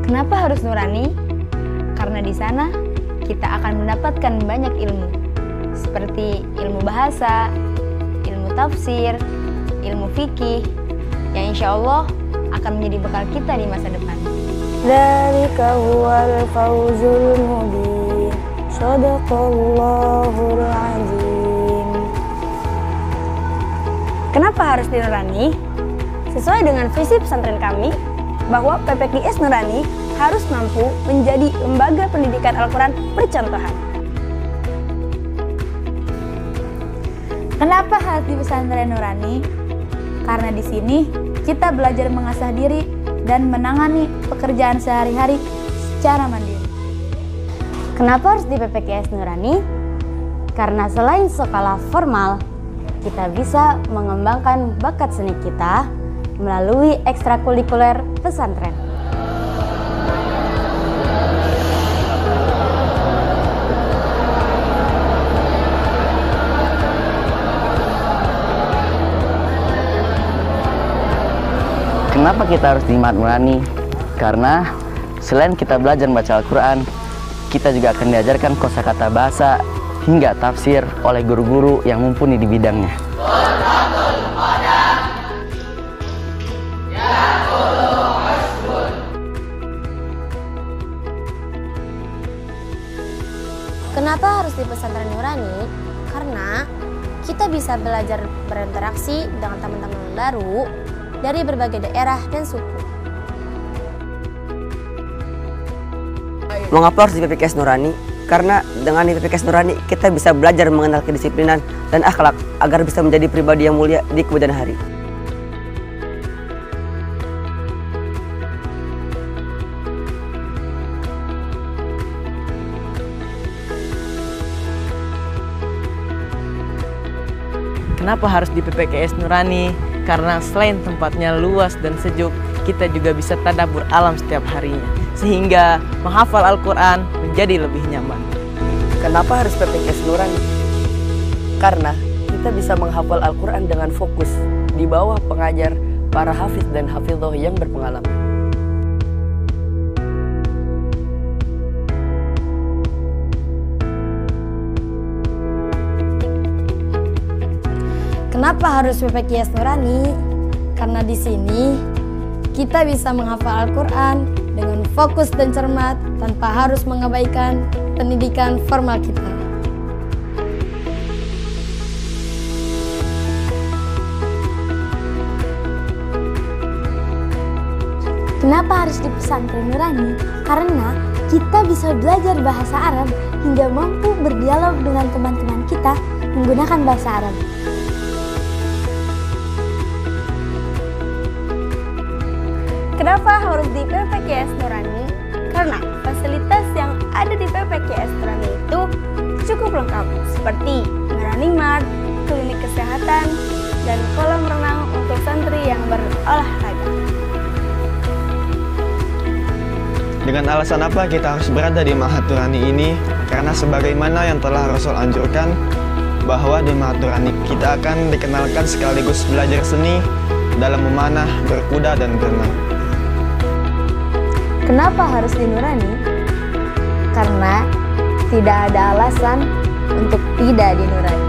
Kenapa harus nurani? Karena di sana kita akan mendapatkan banyak ilmu, seperti ilmu bahasa, ilmu tafsir, ilmu fikih, yang insya Allah akan menjadi bekal kita di masa depan. Dzalika huwal fawzul mubin. Shadaqallahul azim. Kenapa harus dinurani? Sesuai dengan visi pesantren kami, bahwa PPQS Nurani harus mampu menjadi lembaga pendidikan Al-Quran percontohan. Kenapa harus di pesantren Nurani? Karena di sini kita belajar mengasah diri dan menangani pekerjaan sehari-hari secara mandiri. Kenapa harus di PPQS Nurani? Karena selain sekolah formal, kita bisa mengembangkan bakat seni kita melalui ekstrakurikuler pesantren. Kenapa kita harus di Ma'had Nurani? Karena selain kita belajar membaca Al-Quran, kita juga akan diajarkan kosakata bahasa hingga tafsir oleh guru-guru yang mumpuni di bidangnya. Kenapa harus di pesantren Nurani? Karena kita bisa belajar berinteraksi dengan teman-teman baru dari berbagai daerah dan suku. Mengapa harus di PPQS Nurani? Karena dengan di PPQS Nurani kita bisa belajar mengenal kedisiplinan dan akhlak agar bisa menjadi pribadi yang mulia di kemudian hari. Kenapa harus di PPQS Nurani? Karena selain tempatnya luas dan sejuk, kita juga bisa tadabbur alam setiap harinya, sehingga menghafal Al-Quran menjadi lebih nyaman. Kenapa harus PPQS Nurani? Karena kita bisa menghafal Al-Quran dengan fokus di bawah pengajar para hafiz dan hafidhoh yang berpengalaman. Kenapa harus PPQS Nurani? Karena di sini kita bisa menghafal Al-Quran dengan fokus dan cermat tanpa harus mengabaikan pendidikan formal kita. Kenapa harus di pesantren Nurani? Karena kita bisa belajar bahasa Arab hingga mampu berdialog dengan teman-teman kita menggunakan bahasa Arab. Kenapa harus di PPQS Nurani? Karena fasilitas yang ada di PPQS Nurani itu cukup lengkap, seperti Nurani Mart, klinik kesehatan, dan kolam renang untuk santri yang berolahraga. Dengan alasan apa kita harus berada di Ma'had Nurani ini? Karena sebagaimana yang telah Rasul anjurkan, bahwa di Ma'had Nurani kita akan dikenalkan sekaligus belajar seni dalam memanah, berkuda, dan berenang. Kenapa harus di Nurani? Karena tidak ada alasan untuk tidak di Nurani.